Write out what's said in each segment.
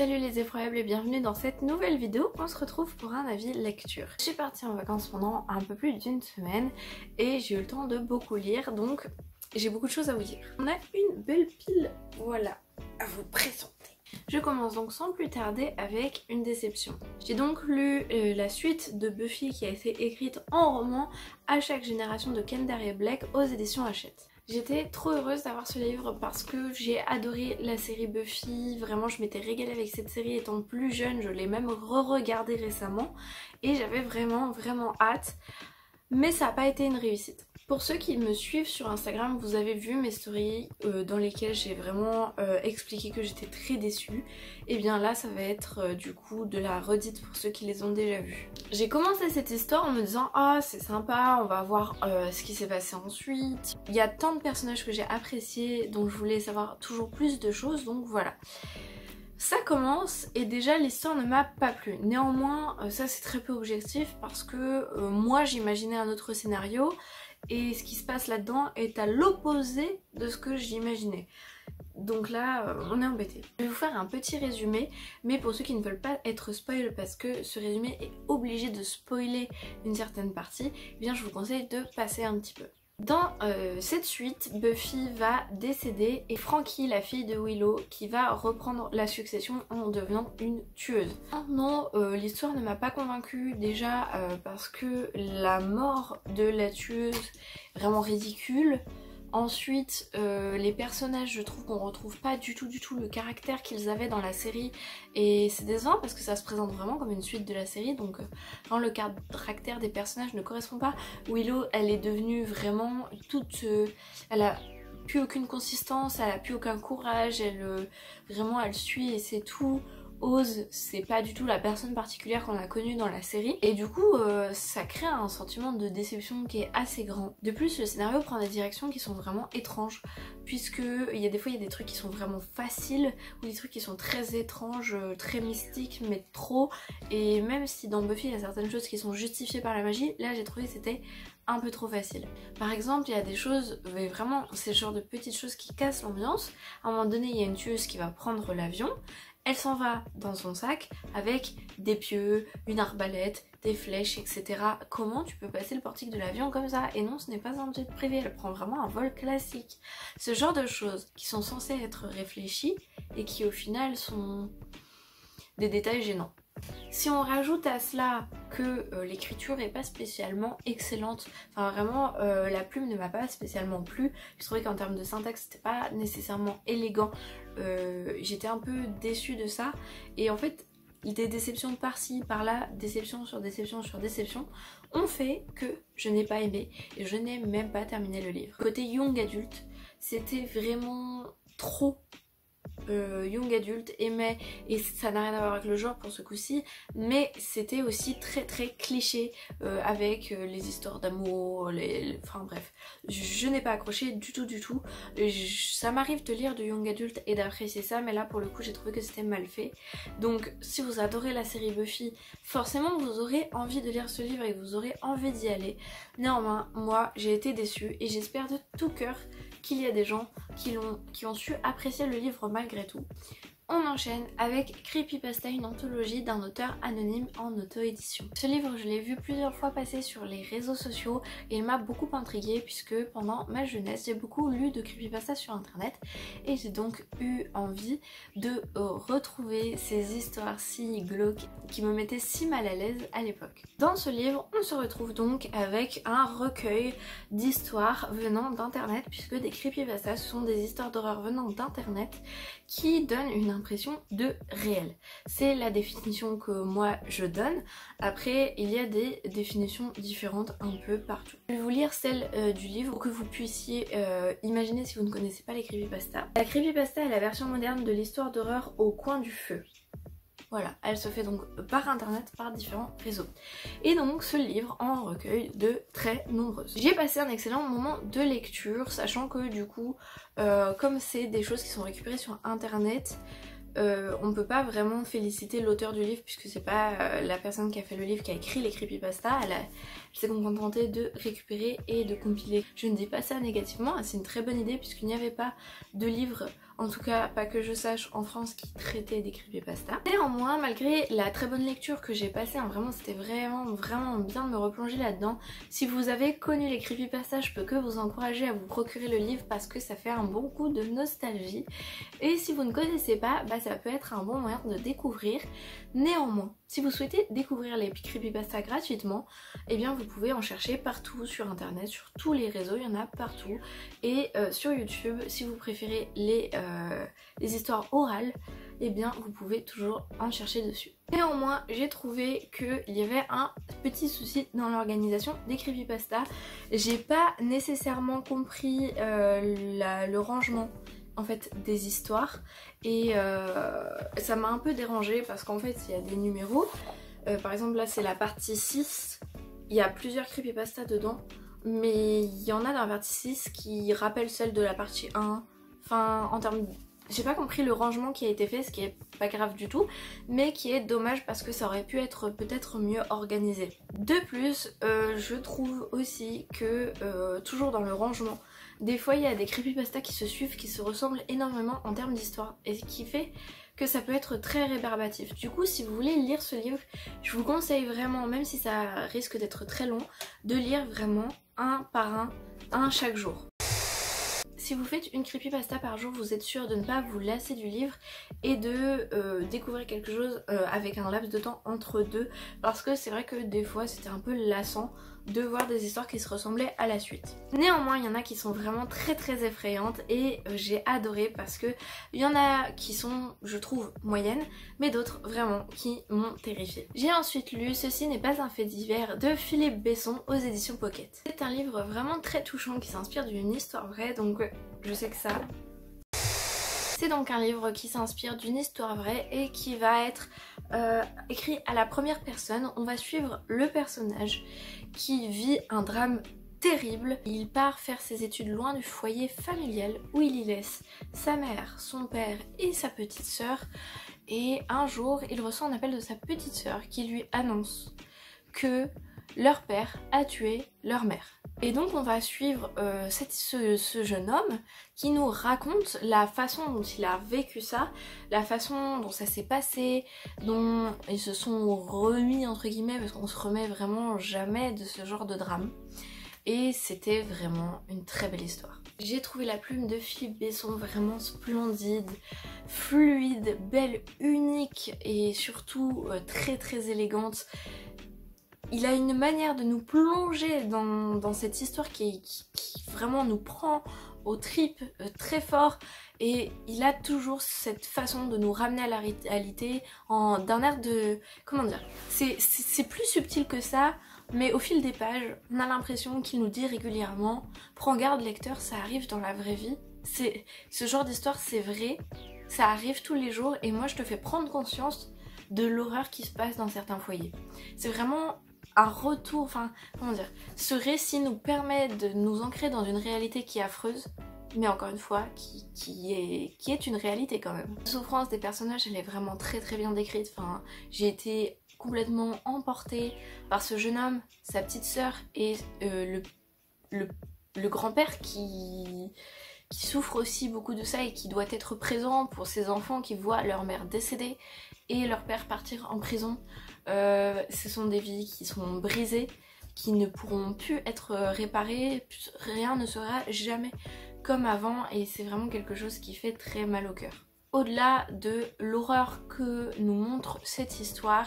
Salut les effroyables et bienvenue dans cette nouvelle vidéo. On se retrouve pour un avis lecture. Je suis partie en vacances pendant un peu plus d'une semaine et j'ai eu le temps de beaucoup lire, donc j'ai beaucoup de choses à vous dire. On a une belle pile, voilà, à vous présenter. Je commence donc sans plus tarder avec une déception. J'ai donc lu la suite de Buffy qui a été écrite en roman à chaque génération de Kendare Black aux éditions Hachette. J'étais trop heureuse d'avoir ce livre parce que j'ai adoré la série Buffy, vraiment je m'étais régalée avec cette série étant plus jeune, je l'ai même re-regardée récemment et j'avais vraiment hâte, mais ça n'a pas été une réussite. Pour ceux qui me suivent sur Instagram, vous avez vu mes stories dans lesquelles j'ai vraiment expliqué que j'étais très déçue. Et bien là ça va être du coup de la redite pour ceux qui les ont déjà vus. J'ai commencé cette histoire en me disant ah c'est sympa, on va voir ce qui s'est passé ensuite. Il y a tant de personnages que j'ai appréciés donc je voulais savoir toujours plus de choses, donc voilà. Ça commence et déjà l'histoire ne m'a pas plu. Néanmoins ça c'est très peu objectif parce que moi j'imaginais un autre scénario et ce qui se passe là-dedans est à l'opposé de ce que j'imaginais. Donc là on est embêté. Je vais vous faire un petit résumé, mais pour ceux qui ne veulent pas être spoil parce que ce résumé est obligé de spoiler une certaine partie, eh bien je vous conseille de passer un petit peu. Dans cette suite, Buffy va décéder et Frankie, la fille de Willow, qui va reprendre la succession en devenant une tueuse. Non, l'histoire ne m'a pas convaincue déjà parce que la mort de la tueuse est vraiment ridicule. Ensuite, les personnages, je trouve qu'on retrouve pas du tout le caractère qu'ils avaient dans la série et c'est décevant parce que ça se présente vraiment comme une suite de la série, donc quand le caractère des personnages ne correspond pas, Willow elle est devenue vraiment toute... elle a plus aucune consistance, elle a plus aucun courage, vraiment elle suit et c'est tout. Oz, c'est pas du tout la personne particulière qu'on a connue dans la série et du coup ça crée un sentiment de déception qui est assez grand. De plus le scénario prend des directions qui sont vraiment étranges puisque il y a des trucs qui sont vraiment faciles ou des trucs qui sont très étranges, très mystiques mais trop, et même si dans Buffy il y a certaines choses qui sont justifiées par la magie, là j'ai trouvé que c'était un peu trop facile. Par exemple il y a des choses, mais vraiment c'est le genre de petites choses qui cassent l'ambiance. À un moment donné il y a une tueuse qui va prendre l'avion. Elle s'en va dans son sac avec des pieux, une arbalète, des flèches, etc. Comment tu peux passer le portique de l'avion comme ça? Et non, ce n'est pas un jet privé, elle prend vraiment un vol classique. Ce genre de choses qui sont censées être réfléchies et qui au final sont des détails gênants. Si on rajoute à cela que l'écriture est pas spécialement excellente, enfin vraiment la plume ne m'a pas spécialement plu, je trouvais qu'en termes de syntaxe c'était pas nécessairement élégant, j'étais un peu déçue de ça et en fait des déceptions par-ci par-là, déception sur déception sur déception ont fait que je n'ai pas aimé et je n'ai même pas terminé le livre. Côté young adulte, c'était vraiment trop young adulte, et ça n'a rien à voir avec le genre pour ce coup-ci, mais c'était aussi très cliché avec les histoires d'amour, enfin bref, je n'ai pas accroché du tout. Ça m'arrive de lire de young adulte et d'apprécier ça, mais là pour le coup j'ai trouvé que c'était mal fait. Donc si vous adorez la série Buffy, forcément vous aurez envie de lire ce livre et vous aurez envie d'y aller. Néanmoins moi j'ai été déçue et j'espère de tout cœur qu'il y a des gens qui ont su apprécier le livre malgré tout. On enchaîne avec Creepypasta, une anthologie d'un auteur anonyme en auto-édition. Ce livre, je l'ai vu plusieurs fois passer sur les réseaux sociaux et il m'a beaucoup intriguée puisque pendant ma jeunesse, j'ai beaucoup lu de creepypasta sur internet et j'ai donc eu envie de retrouver ces histoires si glauques qui me mettaient si mal à l'aise à l'époque. Dans ce livre, on se retrouve donc avec un recueil d'histoires venant d'internet puisque des creepypastas, ce sont des histoires d'horreur venant d'internet qui donnent une impression de réel. C'est la définition que moi je donne. Après il y a des définitions différentes un peu partout. Je vais vous lire celle du livre pour que vous puissiez imaginer si vous ne connaissez pas les creepypasta. La creepypasta est la version moderne de l'histoire d'horreur au coin du feu. Voilà, elle se fait donc par internet, par différents réseaux. Et donc ce livre en recueille de très nombreuses. J'ai passé un excellent moment de lecture, sachant que du coup, comme c'est des choses qui sont récupérées sur internet, on peut pas vraiment féliciter l'auteur du livre puisque c'est pas la personne qui a fait le livre qui a écrit les creepypasta, s'est contentée de récupérer et de compiler. Je ne dis pas ça négativement, c'est une très bonne idée puisqu'il n'y avait pas de livre, en tout cas pas que je sache, en France qui traitait des creepypasta. Néanmoins, malgré la très bonne lecture que j'ai passée, vraiment c'était vraiment bien de me replonger là-dedans. Si vous avez connu les creepypasta, je peux que vous encourager à vous procurer le livre parce que ça fait un bon coup de nostalgie. Et si vous ne connaissez pas, ça peut être un bon moyen de découvrir. Néanmoins, si vous souhaitez découvrir les creepypasta gratuitement, eh bien vous pouvez en chercher partout sur internet, sur tous les réseaux, il y en a partout. Et sur YouTube, si vous préférez les histoires orales, eh bien vous pouvez toujours en chercher dessus. Néanmoins, j'ai trouvé qu'il y avait un petit souci dans l'organisation des creepypasta. J'ai pas nécessairement compris le rangement en fait des histoires et ça m'a un peu dérangée parce qu'en fait il y a des numéros, par exemple là c'est la partie 6, il y a plusieurs creepypasta dedans mais il y en a dans la partie 6 qui rappellent celle de la partie 1, enfin en termes... J'ai pas compris le rangement qui a été fait, ce qui est pas grave du tout, mais qui est dommage parce que ça aurait pu être peut-être mieux organisé. De plus, je trouve aussi que, toujours dans le rangement, des fois il y a des creepypasta qui se suivent, qui se ressemblent énormément en termes d'histoire, et ce qui fait que ça peut être très rébarbatif. Du coup, si vous voulez lire ce livre, je vous conseille vraiment, même si ça risque d'être très long, de lire vraiment un par un chaque jour. Si vous faites une creepypasta par jour, vous êtes sûr de ne pas vous lasser du livre et de découvrir quelque chose avec un laps de temps entre deux, parce que c'est vrai que des fois c'était un peu lassant de voir des histoires qui se ressemblaient à la suite. Néanmoins, il y en a qui sont vraiment très effrayantes et j'ai adoré parce que il y en a qui sont, je trouve, moyennes, mais d'autres vraiment qui m'ont terrifiée. J'ai ensuite lu Ceci n'est pas un fait divers de Philippe Besson aux éditions Pocket. C'est un livre vraiment très touchant qui s'inspire d'une histoire vraie, donc je sais que ça... C'est donc un livre qui s'inspire d'une histoire vraie et qui va être écrit à la première personne. On va suivre le personnage qui vit un drame terrible. Il part faire ses études loin du foyer familial où il y laisse sa mère, son père et sa petite sœur. Et un jour, il reçoit un appel de sa petite sœur qui lui annonce que leur père a tué leur mère. Et donc on va suivre ce jeune homme qui nous raconte la façon dont il a vécu ça, la façon dont ça s'est passé, dont ils se sont remis entre guillemets, parce qu'on se remet vraiment jamais de ce genre de drame. Et c'était vraiment une très belle histoire. J'ai trouvé la plume de Philippe Besson vraiment splendide, fluide, belle, unique et surtout très élégante. Il a une manière de nous plonger dans cette histoire qui vraiment nous prend aux tripes très fort, et il a toujours cette façon de nous ramener à la réalité d'un air de... comment dire, c'est plus subtil que ça, mais au fil des pages on a l'impression qu'il nous dit régulièrement « Prends garde lecteur, ça arrive dans la vraie vie ». Ce genre d'histoire c'est vrai, ça arrive tous les jours et moi je te fais prendre conscience de l'horreur qui se passe dans certains foyers. C'est vraiment un retour, enfin comment dire, ce récit nous permet de nous ancrer dans une réalité qui est affreuse, mais encore une fois qui est une réalité quand même. La souffrance des personnages elle est vraiment très bien décrite, enfin j'ai été complètement emportée par ce jeune homme, sa petite sœur et le grand-père qui souffre aussi beaucoup de ça et qui doit être présent pour ses enfants qui voient leur mère décédée et leur père partir en prison. Ce sont des vies qui sont brisées, qui ne pourront plus être réparées, rien ne sera jamais comme avant et c'est vraiment quelque chose qui fait très mal au cœur. Au-delà de l'horreur que nous montre cette histoire,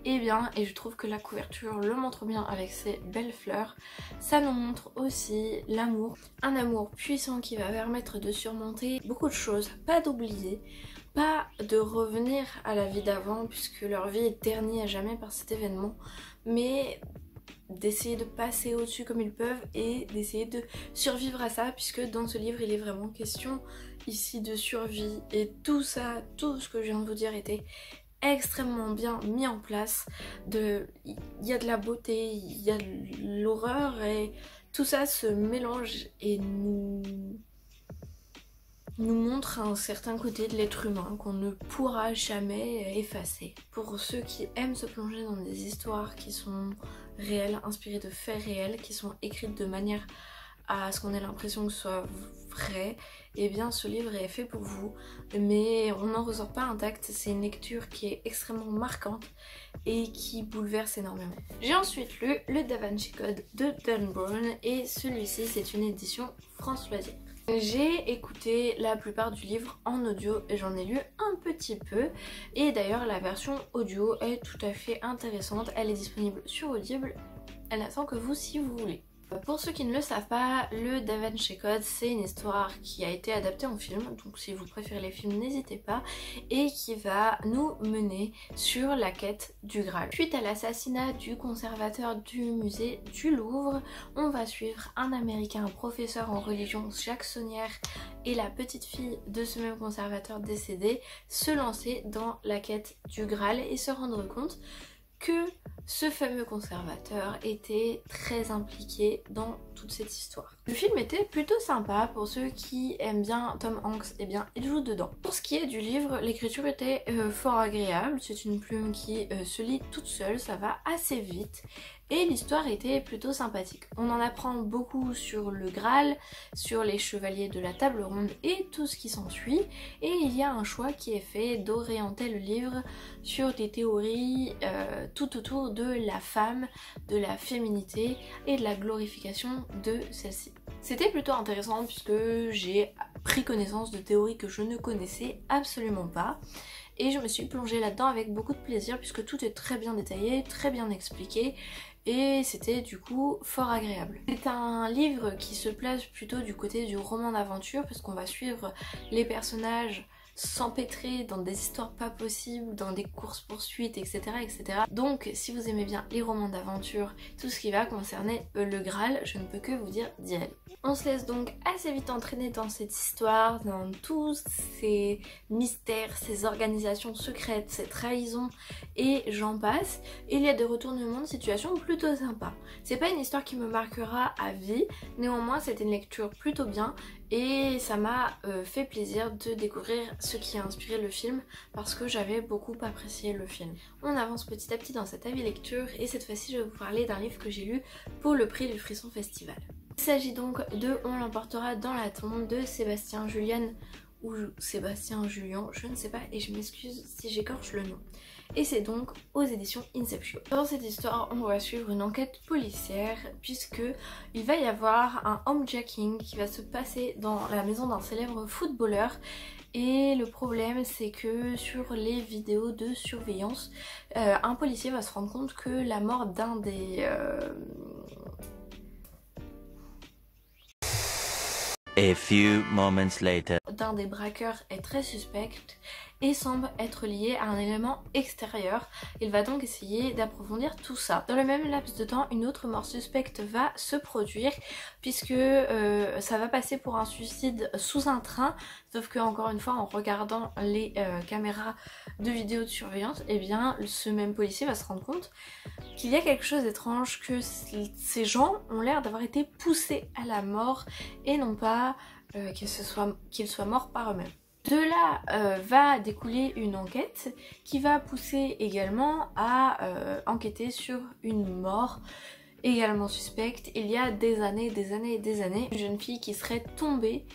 eh bien, et je trouve que la couverture le montre bien avec ses belles fleurs, ça nous montre aussi l'amour. Un amour puissant qui va permettre de surmonter beaucoup de choses, pas d'oublier, pas de revenir à la vie d'avant puisque leur vie est ternie à jamais par cet événement, mais d'essayer de passer au-dessus comme ils peuvent et d'essayer de survivre à ça, puisque dans ce livre il est vraiment question ici de survie et tout ça, tout ce que je viens de vous dire était extrêmement bien mis en place. Il y a de la beauté, il y a de l'horreur et tout ça se mélange et nous nous montre un certain côté de l'être humain qu'on ne pourra jamais effacer. Pour ceux qui aiment se plonger dans des histoires qui sont réelles, inspirées de faits réels, qui sont écrites de manière à ce qu'on ait l'impression que ce soit vrai, et bien ce livre est fait pour vous, mais on n'en ressort pas intact. C'est une lecture qui est extrêmement marquante et qui bouleverse énormément. J'ai ensuite lu le Da Vinci Code de Dan Brown et celui-ci c'est une édition France Loisirs. J'ai écouté la plupart du livre en audio et j'en ai lu un petit peu, et d'ailleurs la version audio est tout à fait intéressante, elle est disponible sur Audible, elle n'attend que vous si vous voulez. Pour ceux qui ne le savent pas, le Da Vinci Code c'est une histoire qui a été adaptée en film, donc si vous préférez les films n'hésitez pas, et qui va nous mener sur la quête du Graal. Suite à l'assassinat du conservateur du musée du Louvre, on va suivre un américain, un professeur en religion, Jacques Saunière, et la petite fille de ce même conservateur décédé se lancer dans la quête du Graal et se rendre compte que ce fameux conservateur était très impliqué dans toute cette histoire. Le film était plutôt sympa pour ceux qui aiment bien Tom Hanks, et bien il joue dedans. Pour ce qui est du livre, l'écriture était fort agréable, c'est une plume qui se lit toute seule, ça va assez vite. Et l'histoire était plutôt sympathique. On en apprend beaucoup sur le Graal, sur les chevaliers de la table ronde et tout ce qui s'ensuit. Et il y a un choix qui est fait d'orienter le livre sur des théories tout autour de la femme, de la féminité et de la glorification de celle-ci. C'était plutôt intéressant puisque j'ai pris connaissance de théories que je ne connaissais absolument pas. Et je me suis plongée là-dedans avec beaucoup de plaisir puisque tout est très bien détaillé, très bien expliqué. Et c'était du coup fort agréable. C'est un livre qui se place plutôt du côté du roman d'aventure parce qu'on va suivre les personnages s'empêtrer dans des histoires pas possibles, dans des courses-poursuites, etc., etc. Donc si vous aimez bien les romans d'aventure, tout ce qui va concerner le Graal, je ne peux que vous dire d'y aller. On se laisse donc assez vite entraîner dans cette histoire, dans tous ces mystères, ces organisations secrètes, ces trahisons et j'en passe. Il y a des retournements de situation plutôt sympas. C'est pas une histoire qui me marquera à vie, néanmoins c'était une lecture plutôt bien et ça m'a fait plaisir de découvrir ce qui a inspiré le film parce que j'avais beaucoup apprécié le film. On avance petit à petit dans cet avis lecture et cette fois-ci je vais vous parler d'un livre que j'ai lu pour le prix du Frisson Festival. Il s'agit donc de On l'emportera dans la tombe de Sébastien Julian ou Sébastien Julien, je ne sais pas et je m'excuse si j'écorche le nom. Et c'est donc aux éditions Inception. Dans cette histoire, on va suivre une enquête policière puisque il va y avoir un homejacking qui va se passer dans la maison d'un célèbre footballeur. Et le problème c'est que sur les vidéos de surveillance, un policier va se rendre compte que la mort d'un des... A few moments later. d'un des braqueurs est très suspecte et semble être lié à un élément extérieur. Il va donc essayer d'approfondir tout ça. Dans le même laps de temps, une autre mort suspecte va se produire puisque ça va passer pour un suicide sous un train, sauf que encore une fois en regardant les caméras de vidéo de surveillance, eh bien ce même policier va se rendre compte qu'il y a quelque chose d'étrange, que ces gens ont l'air d'avoir été poussés à la mort et non pas qu'ils soient morts par eux-mêmes. De là va découler une enquête qui va pousser également à enquêter sur une mort également suspecte. Il y a des années, une jeune fille qui serait tombée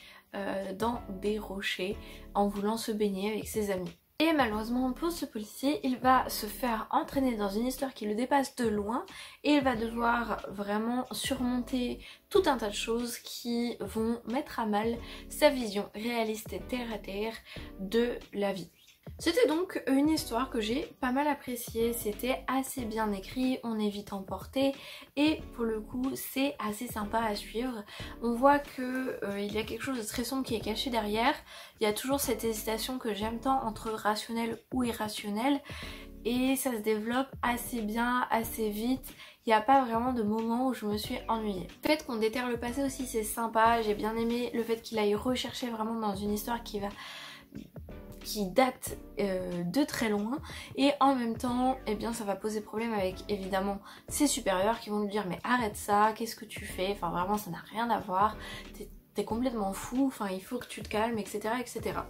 dans des rochers en voulant se baigner avec ses amis. Et malheureusement pour ce policier, il va se faire entraîner dans une histoire qui le dépasse de loin et il va devoir vraiment surmonter tout un tas de choses qui vont mettre à mal sa vision réaliste et terre à terre de la vie. C'était donc une histoire que j'ai pas mal appréciée, c'était assez bien écrit, on est vite emporté et pour le coup c'est assez sympa à suivre. On voit que il y a quelque chose de très sombre qui est caché derrière, il y a toujours cette hésitation que j'aime tant entre rationnel ou irrationnel et ça se développe assez bien, assez vite. Il n'y a pas vraiment de moment où je me suis ennuyée. Le fait qu'on déterre le passé aussi c'est sympa, j'ai bien aimé le fait qu'il aille rechercher vraiment dans une histoire qui date de très loin et en même temps eh bien ça va poser problème avec évidemment ses supérieurs qui vont lui dire mais arrête ça, qu'est-ce que tu fais, enfin vraiment ça n'a rien à voir, t'es complètement fou, enfin il faut que tu te calmes, etc. etc.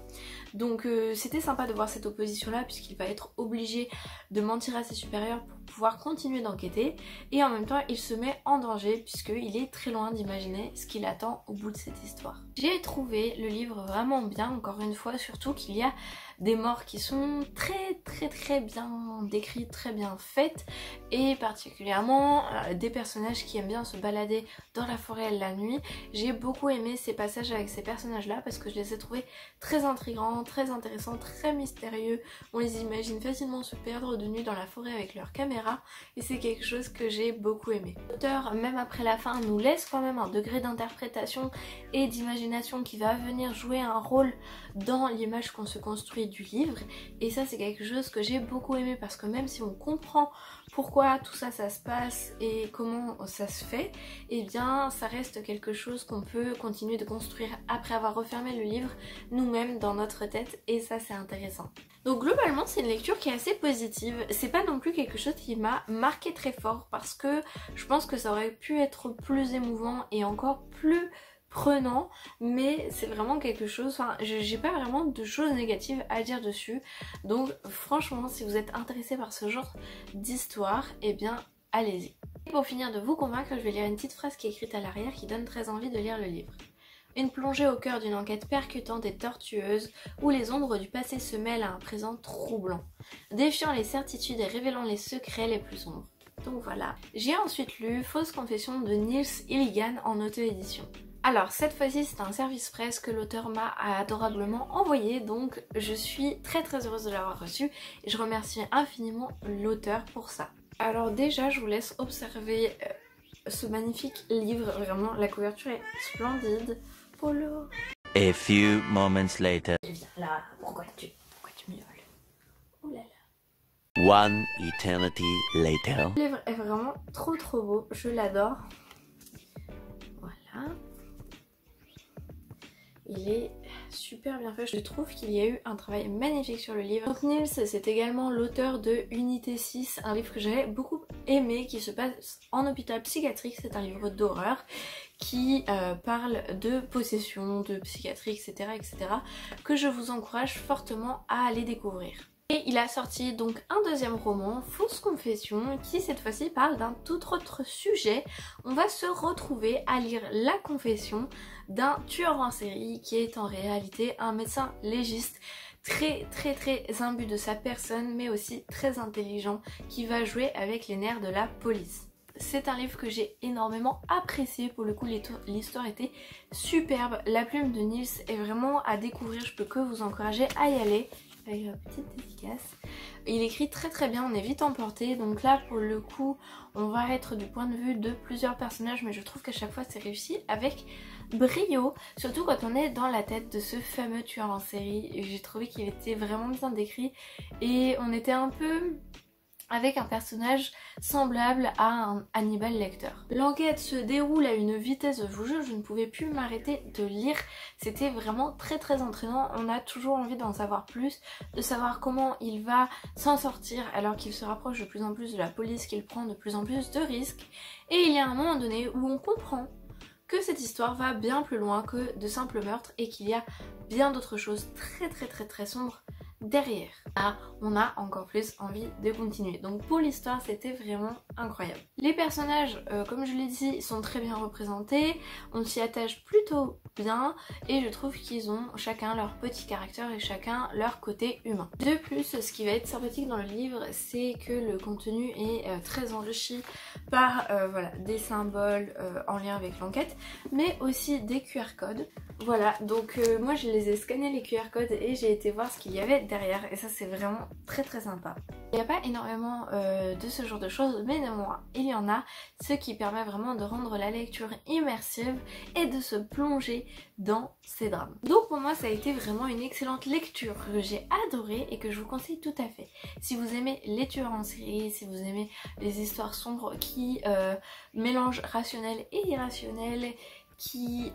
Donc c'était sympa de voir cette opposition là puisqu'il va être obligé de mentir à ses supérieurs pour pouvoir continuer d'enquêter et en même temps il se met en danger puisqu'il est très loin d'imaginer ce qu'il attend au bout de cette histoire. J'ai trouvé le livre vraiment bien, encore une fois, surtout qu'il y a des morts qui sont très bien décrites, très bien faites et particulièrement des personnages qui aiment bien se balader dans la forêt la nuit. J'ai beaucoup aimé ces passages avec ces personnages là parce que je les ai trouvés très intrigants, très intéressants, très mystérieux. On les imagine facilement se perdre de nuit dans la forêt avec leur caméra et c'est quelque chose que j'ai beaucoup aimé. L'auteur, même après la fin, nous laisse quand même un degré d'interprétation et d'imagination qui va venir jouer un rôle dans l'image qu'on se construit du livre et ça c'est quelque chose que j'ai beaucoup aimé parce que même si on comprend pourquoi tout ça se passe et comment ça se fait, et bien ça reste quelque chose qu'on peut continuer de construire après avoir refermé le livre nous-mêmes dans notre tête et ça c'est intéressant. Donc globalement c'est une lecture qui est assez positive, c'est pas non plus quelque chose qui m'a marqué très fort parce que je pense que ça aurait pu être plus émouvant et encore plus prenant, mais c'est vraiment quelque chose, enfin j'ai pas vraiment de choses négatives à dire dessus, donc franchement si vous êtes intéressé par ce genre d'histoire, eh bien allez-y. Et pour finir de vous convaincre, je vais lire une petite phrase qui est écrite à l'arrière qui donne très envie de lire le livre. Une plongée au cœur d'une enquête percutante et tortueuse où les ombres du passé se mêlent à un présent troublant, défiant les certitudes et révélant les secrets les plus sombres. Donc voilà. J'ai ensuite lu Fausse confession de Niels Illigan en auto-édition. Alors cette fois-ci c'est un service presse que l'auteur m'a adorablement envoyé, donc je suis très heureuse de l'avoir reçu et je remercie infiniment l'auteur pour ça. Alors déjà je vous laisse observer ce magnifique livre, vraiment la couverture est splendide. Polo. A few moments later. Viens là, pourquoi tu miaules? Oh là là. One eternity later. Le livre est vraiment trop beau, je l'adore. Voilà. Il est super bien fait, je trouve qu'il y a eu un travail magnifique sur le livre. Donc Niels c'est également l'auteur de Unité 6, un livre que j'avais beaucoup aimé qui se passe en hôpital psychiatrique, c'est un livre d'horreur qui parle de possession, de psychiatrie, etc., que je vous encourage fortement à aller découvrir. Et il a sorti donc un deuxième roman, Fausse confession, qui cette fois-ci parle d'un tout autre sujet. On va se retrouver à lire la confession d'un tueur en série qui est en réalité un médecin légiste très imbu de sa personne mais aussi très intelligent qui va jouer avec les nerfs de la police. C'est un livre que j'ai énormément apprécié, pour le coup l'histoire était superbe, la plume de Niels est vraiment à découvrir, je peux que vous encourager à y aller. Avec la petite dédicace. Il écrit très bien, on est vite emporté, donc là pour le coup on va être du point de vue de plusieurs personnages mais je trouve qu'à chaque fois c'est réussi avec brio, surtout quand on est dans la tête de ce fameux tueur en série. J'ai trouvé qu'il était vraiment bien décrit et on était un peu avec un personnage semblable à un Hannibal Lecter. L'enquête se déroule à une vitesse, je vous jure, je ne pouvais plus m'arrêter de lire. C'était vraiment très entraînant, on a toujours envie d'en savoir plus, de savoir comment il va s'en sortir alors qu'il se rapproche de plus en plus de la police, qu'il prend de plus en plus de risques. Et il y a un moment donné où on comprend que cette histoire va bien plus loin que de simples meurtres et qu'il y a bien d'autres choses très sombres derrière. Là, on a encore plus envie de continuer. Donc pour l'histoire, c'était vraiment incroyable. Les personnages, comme je l'ai dit, sont très bien représentés. On s'y attache plutôt bien et je trouve qu'ils ont chacun leur petit caractère et chacun leur côté humain. De plus, ce qui va être sympathique dans le livre, c'est que le contenu est très enrichi par voilà, des symboles en lien avec l'enquête, mais aussi des QR codes. Voilà, donc moi je les ai scannés les QR codes et j'ai été voir ce qu'il y avait derrière et ça c'est vraiment très sympa. Il n'y a pas énormément de ce genre de choses, mais néanmoins il y en a, ce qui permet vraiment de rendre la lecture immersive et de se plonger dans ces drames. Donc pour moi ça a été vraiment une excellente lecture que j'ai adorée et que je vous conseille tout à fait. Si vous aimez les tueurs en série, si vous aimez les histoires sombres qui mélangent rationnel et irrationnel, qui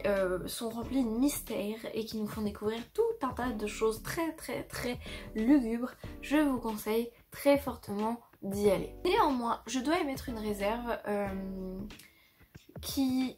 sont remplies de mystères et qui nous font découvrir tout un tas de choses très lugubres, je vous conseille très fortement d'y aller. Néanmoins, je dois émettre une réserve qui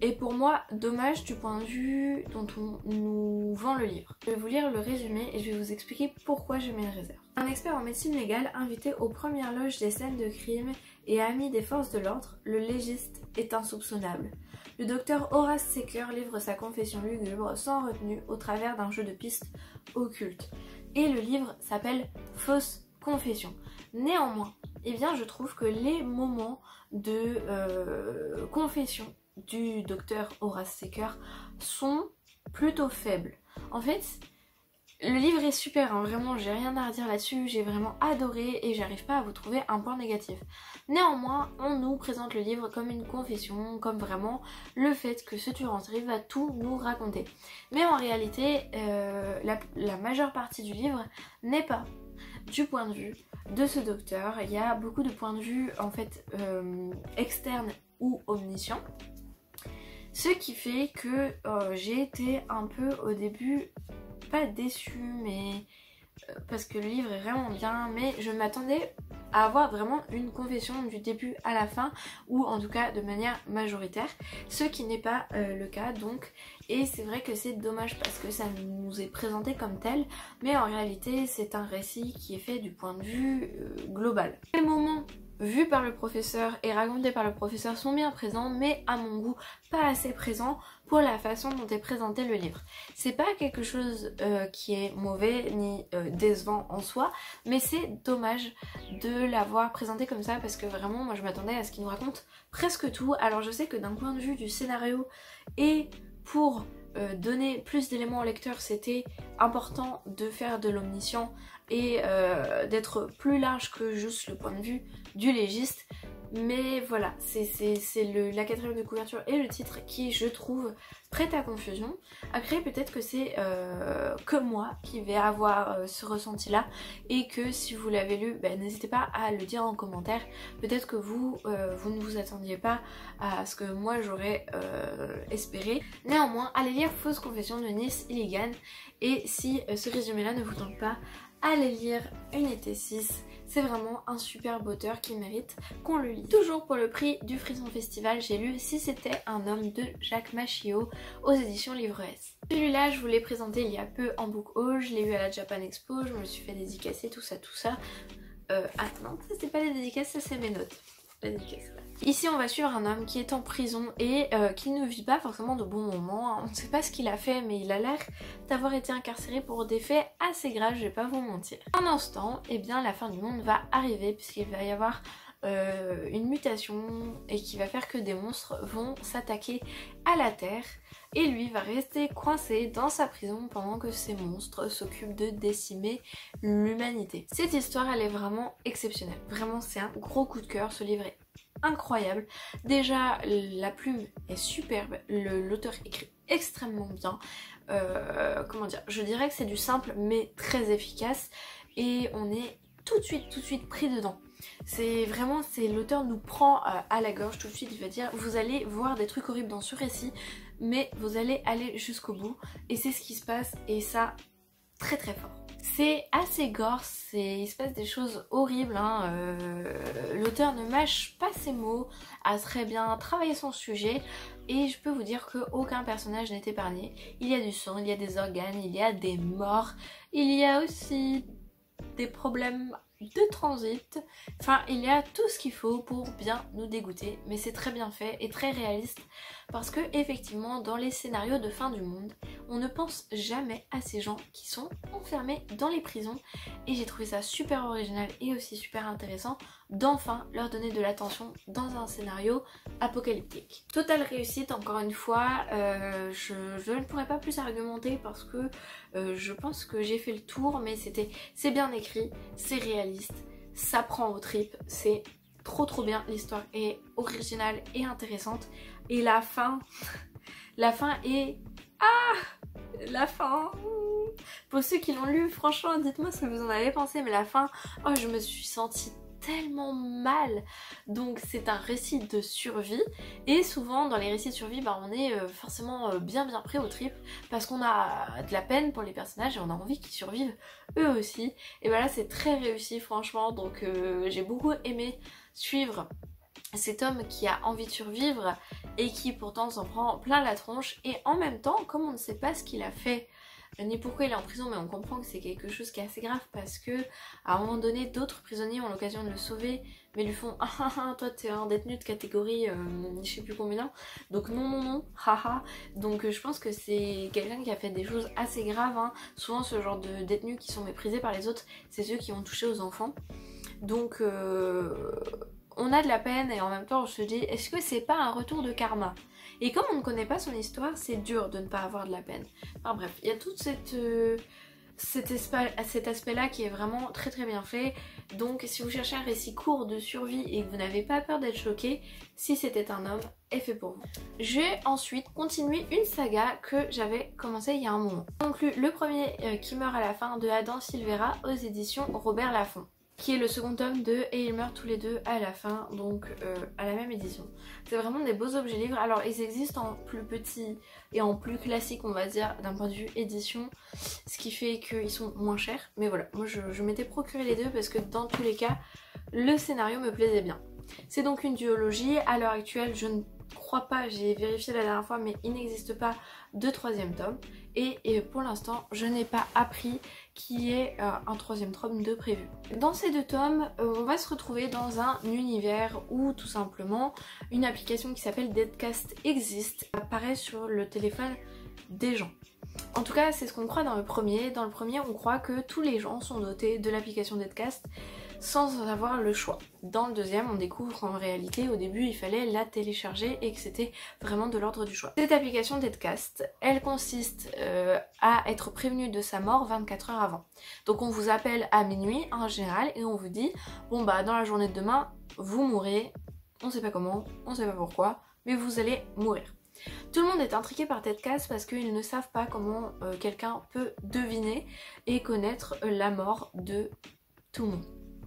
Et pour moi, dommage du point de vue dont on nous vend le livre. Je vais vous lire le résumé et je vais vous expliquer pourquoi je mets une réserve. Un expert en médecine légale invité aux premières loges des scènes de crime et ami des forces de l'ordre, le légiste est insoupçonnable. Le docteur Horace Secker livre sa confession lugubre sans retenue au travers d'un jeu de pistes occulte. Et le livre s'appelle Fausse confession. Néanmoins, eh bien, je trouve que les moments de confession du docteur Horace Secker sont plutôt faibles. En fait, le livre est super, hein, vraiment, j'ai rien à redire là-dessus, j'ai vraiment adoré et j'arrive pas à vous trouver un point négatif. Néanmoins, on nous présente le livre comme une confession, comme vraiment le fait que ce tueur en série va tout nous raconter. Mais en réalité, la majeure partie du livre n'est pas du point de vue de ce docteur. Il y a beaucoup de points de vue en fait externes ou omniscients. Ce qui fait que j'ai été un peu au début, pas déçue, mais parce que le livre est vraiment bien, mais je m'attendais à avoir vraiment une confession du début à la fin, ou en tout cas de manière majoritaire, ce qui n'est pas le cas donc, et c'est vrai que c'est dommage parce que ça nous est présenté comme tel, mais en réalité c'est un récit qui est fait du point de vue global. Les moments vus par le professeur et racontés par le professeur sont bien présents, mais à mon goût pas assez présents pour la façon dont est présenté le livre. C'est pas quelque chose qui est mauvais ni décevant en soi, mais c'est dommage de l'avoir présenté comme ça parce que vraiment moi je m'attendais à ce qu'il nous raconte presque tout. Alors je sais que d'un point de vue du scénario et pour donner plus d'éléments au lecteur, c'était important de faire de l'omniscient et d'être plus large que juste le point de vue du légiste. Mais voilà, c'est la quatrième de couverture et le titre qui, je trouve, prête à confusion. Après, peut-être que c'est que moi qui vais avoir ce ressenti-là et que si vous l'avez lu, n'hésitez pas à le dire en commentaire. Peut-être que vous ne vous attendiez pas à ce que moi j'aurais espéré. Néanmoins, allez lire Fausse confession de Nis Iligan et si ce résumé-là ne vous tente pas, allez lire Unité 6. C'est vraiment un superbe auteur qui mérite qu'on le lise. Toujours pour le prix du Frisson Festival, j'ai lu Si c'était un homme de Jacques Machio aux éditions Livre S. Celui-là, je vous l'ai présenté il y a peu en book haul, je l'ai eu à la Japan Expo, je me suis fait dédicacer, tout ça. Ah non, ça c'est pas les dédicaces, ça c'est mes notes. La dédicace, là. Ici on va suivre un homme qui est en prison et qui ne vit pas forcément de bons moments. On ne sait pas ce qu'il a fait mais il a l'air d'avoir été incarcéré pour des faits assez graves, je vais pas vous mentir. Pendant ce temps, eh bien la fin du monde va arriver puisqu'il va y avoir une mutation et qui va faire que des monstres vont s'attaquer à la Terre et lui va rester coincé dans sa prison pendant que ces monstres s'occupent de décimer l'humanité. Cette histoire elle est vraiment exceptionnelle, vraiment c'est un gros coup de cœur, ce livre est incroyable. Déjà la plume est superbe, l'auteur écrit extrêmement bien, comment dire, je dirais que c'est du simple mais très efficace et on est tout de suite pris dedans. C'est vraiment, l'auteur nous prend à la gorge tout de suite, il va dire vous allez voir des trucs horribles dans ce récit mais vous allez aller jusqu'au bout et c'est ce qui se passe et ça très fort. C'est assez gore, il se passe des choses horribles, hein. L'auteur ne mâche pas ses mots, a très bien travaillé son sujet et je peux vous dire qu'aucun personnage n'est épargné. Il y a du sang, il y a des organes, il y a des morts, il y a aussi des problèmes de transit, enfin il y a tout ce qu'il faut pour bien nous dégoûter, mais c'est très bien fait et très réaliste parce que effectivement dans les scénarios de fin du monde on ne pense jamais à ces gens qui sont enfermés dans les prisons et j'ai trouvé ça super original et aussi super intéressant d'enfin leur donner de l'attention dans un scénario apocalyptique. Totale réussite encore une fois, je ne pourrais pas plus argumenter parce que je pense que j'ai fait le tour, mais c'est bien écrit, c'est réaliste, ça prend aux tripes, c'est trop bien, l'histoire est originale et intéressante et la fin est... La fin, pour ceux qui l'ont lu, franchement dites-moi ce que vous en avez pensé, mais la fin, oh je me suis sentie tellement mal. Donc c'est un récit de survie et souvent dans les récits de survie on est forcément bien pris aux tripes parce qu'on a de la peine pour les personnages et on a envie qu'ils survivent eux aussi et là c'est très réussi franchement, donc j'ai beaucoup aimé suivre cet homme qui a envie de survivre et qui pourtant s'en prend plein la tronche, et en même temps, comme on ne sait pas ce qu'il a fait ni pourquoi il est en prison, mais on comprend que c'est quelque chose qui est assez grave parce que à un moment donné d'autres prisonniers ont l'occasion de le sauver mais lui font ah toi t'es un détenu de catégorie je sais plus combien, donc non haha. Donc je pense que c'est quelqu'un qui a fait des choses assez graves, hein. Souvent ce genre de détenus qui sont méprisés par les autres, c'est ceux qui ont touché aux enfants. Donc on a de la peine et en même temps on se dit est-ce que c'est pas un retour de karma? Et comme on ne connaît pas son histoire, c'est dur de ne pas avoir de la peine. Enfin bref, il y a tout cet aspect-là qui est vraiment très très bien fait. Donc si vous cherchez un récit court de survie et que vous n'avez pas peur d'être choqué, Si c'était un homme est fait pour vous. Je vais ensuite continuer une saga que j'avais commencé il y a un moment. Donc le premier qui meurt à la fin de Adam Silvera aux éditions Robert Laffont, qui est le second tome de Et ils meurent tous les deux à la fin, donc à la même édition. C'est vraiment des beaux objets livres. Alors ils existent en plus petit et en plus classique, on va dire, d'un point de vue édition, ce qui fait qu'ils sont moins chers. Mais voilà, moi je m'étais procuré les deux parce que dans tous les cas, le scénario me plaisait bien. C'est donc une duologie. À l'heure actuelle, je ne crois pas, j'ai vérifié la dernière fois, mais il n'existe pas de troisième tome. Et pour l'instant, je n'ai pas appris qu'il y ait un troisième tome de prévu. Dans ces deux tomes, on va se retrouver dans un univers où tout simplement une application qui s'appelle Deadcast existe, apparaît sur le téléphone des gens. En tout cas, c'est ce qu'on croit dans le premier. Dans le premier, on croit que tous les gens sont dotés de l'application Deadcast sans avoir le choix. Dans le deuxième, on découvre qu'en réalité, au début, il fallait la télécharger et que c'était vraiment de l'ordre du choix. Cette application Deadcast, elle consiste à être prévenu de sa mort 24 heures avant. Donc on vous appelle à minuit en général et on vous dit bon bah dans la journée de demain, vous mourrez, on sait pas comment, on sait pas pourquoi, mais vous allez mourir. Tout le monde est intrigué par Deadcast parce qu'ils ne savent pas comment quelqu'un peut deviner et connaître la mort de tout le monde.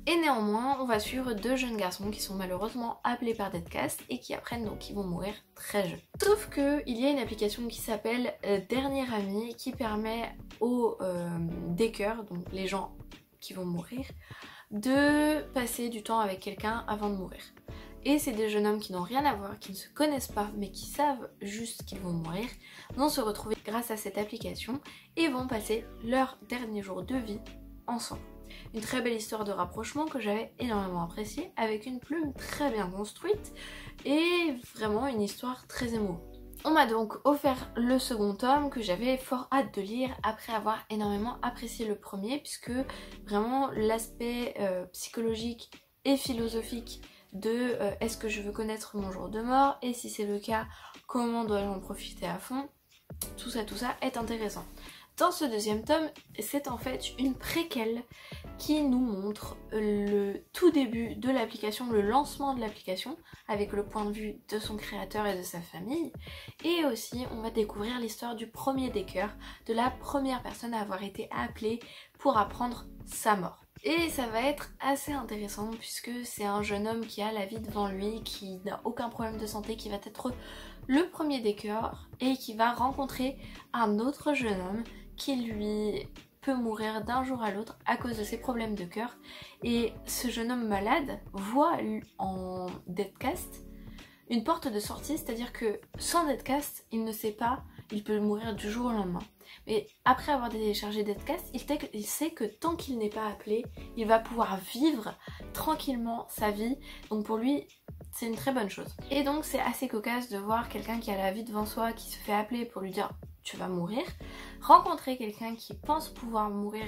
Et néanmoins, on va suivre deux jeunes garçons qui sont malheureusement appelés par Deadcast et qui apprennent donc qu'ils vont mourir très jeunes. Sauf qu'il y a une application qui s'appelle Dernier Ami qui permet aux déckers, donc les gens qui vont mourir, de passer du temps avec quelqu'un avant de mourir. Et c'est des jeunes hommes qui n'ont rien à voir, qui ne se connaissent pas, mais qui savent juste qu'ils vont mourir, vont se retrouver grâce à cette application et vont passer leurs derniers jours de vie ensemble. Une très belle histoire de rapprochement que j'avais énormément appréciée, avec une plume très bien construite et vraiment une histoire très émouvante. On m'a donc offert le second tome que j'avais fort hâte de lire après avoir énormément apprécié le premier, puisque vraiment l'aspect psychologique et philosophique de est-ce que je veux connaître mon jour de mort et si c'est le cas, comment dois-je en profiter à fond, tout ça est intéressant. Dans ce deuxième tome, c'est en fait une préquelle qui nous montre le tout début de l'application, le lancement de l'application, avec le point de vue de son créateur et de sa famille. Et aussi, on va découvrir l'histoire du premier decker, de la première personne à avoir été appelée pour apprendre sa mort. Et ça va être assez intéressant puisque c'est un jeune homme qui a la vie devant lui, qui n'a aucun problème de santé, qui va être le premier decker et qui va rencontrer un autre jeune homme qui lui peut mourir d'un jour à l'autre à cause de ses problèmes de cœur. Et ce jeune homme malade voit en Deadcast une porte de sortie, c'est-à-dire que sans Deadcast, il ne sait pas, il peut mourir du jour au lendemain. Mais après avoir téléchargé Deadcast, il sait que tant qu'il n'est pas appelé, il va pouvoir vivre tranquillement sa vie. Donc pour lui, c'est une très bonne chose. Et donc c'est assez cocasse de voir quelqu'un qui a la vie devant soi, qui se fait appeler pour lui dire tu vas mourir, rencontrer quelqu'un qui pense pouvoir mourir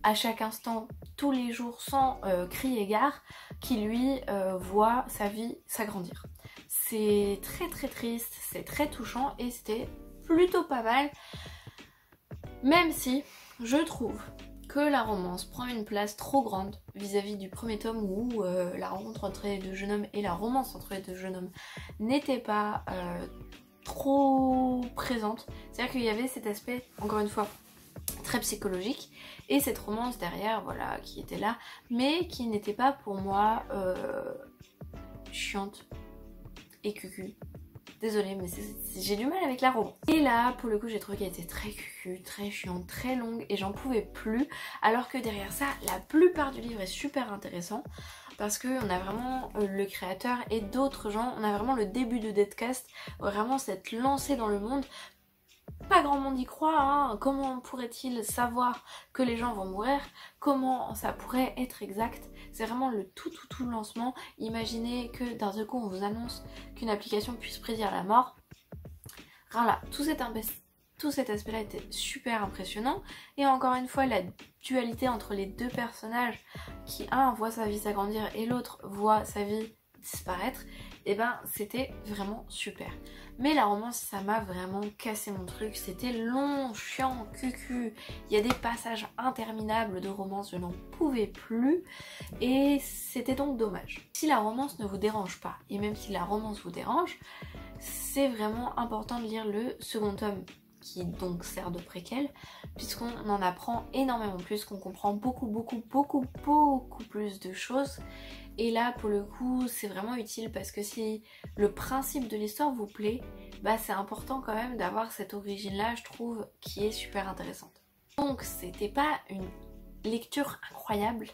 à chaque instant, tous les jours, sans cri et gare, qui lui voit sa vie s'agrandir. C'est très très triste, c'est très touchant et c'était plutôt pas mal, même si je trouve que la romance prend une place trop grande vis-à-vis du premier tome où la rencontre entre les deux jeunes hommes et la romance entre les deux jeunes hommes n'était pas trop présente. C'est-à-dire qu'il y avait cet aspect, encore une fois, très psychologique et cette romance derrière, voilà, qui était là, mais qui n'était pas pour moi chiante et cucu. Désolée, mais j'ai du mal avec la romance. Et là, pour le coup, j'ai trouvé qu'elle était très cucu, très chiante, très longue et j'en pouvais plus. Alors que derrière ça, la plupart du livre est super intéressant. parce qu'on a vraiment le créateur et d'autres gens, on a vraiment le début de Deadcast, vraiment cette lancée dans le monde. Pas grand monde y croit, hein. Comment pourrait-il savoir que les gens vont mourir? Comment ça pourrait être exact? C'est vraiment le tout lancement. Imaginez que d'un seul coup on vous annonce qu'une application puisse prédire la mort. Voilà, tout cet aspect-là était super impressionnant. Et encore une fois, la dualité entre les deux personnages, qui un voit sa vie s'agrandir et l'autre voit sa vie disparaître, et ben c'était vraiment super. Mais la romance, ça m'a vraiment cassé mon truc, c'était long, chiant, cucu, il y a des passages interminables de romance, je n'en pouvais plus et c'était donc dommage. Si la romance ne vous dérange pas, et même si la romance vous dérange, c'est vraiment important de lire le second tome qui donc sert de préquel, puisqu'on en apprend énormément plus, qu'on comprend beaucoup plus de choses. Et là pour le coup c'est vraiment utile parce que si le principe de l'histoire vous plaît, bah c'est important quand même d'avoir cette origine là, je trouve, qui est super intéressante. Donc c'était pas une lecture incroyable,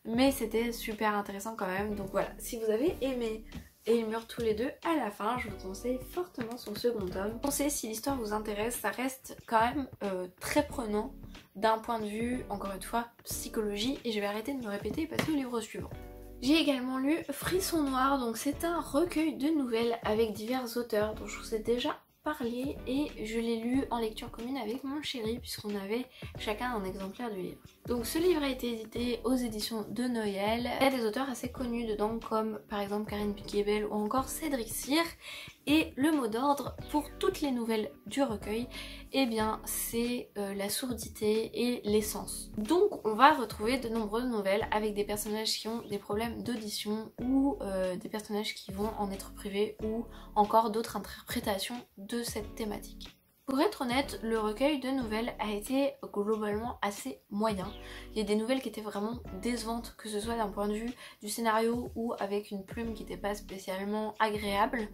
mais c'était super intéressant quand même. Donc voilà, si vous avez aimé et ils meurent tous les deux à la fin, je vous conseille fortement son second tome. Pensez, si l'histoire vous intéresse, ça reste quand même très prenant d'un point de vue, encore une fois, psychologie, et je vais arrêter de me répéter parce que le livre suivant. J'ai également lu Frisson Noir, donc c'est un recueil de nouvelles avec divers auteurs dont je vous ai déjà parlé et je l'ai lu en lecture commune avec mon chéri puisqu'on avait chacun un exemplaire du livre. Donc ce livre a été édité aux éditions de Noël. Il y a des auteurs assez connus dedans comme par exemple Karine Picabel ou encore Cédric Cyr. Et le mot d'ordre pour toutes les nouvelles du recueil, eh bien c'est la sourdité et l'essence. Donc on va retrouver de nombreuses nouvelles avec des personnages qui ont des problèmes d'audition ou des personnages qui vont en être privés ou encore d'autres interprétations de cette thématique. Pour être honnête, le recueil de nouvelles a été globalement assez moyen. Il y a des nouvelles qui étaient vraiment décevantes, que ce soit d'un point de vue du scénario ou avec une plume qui n'était pas spécialement agréable.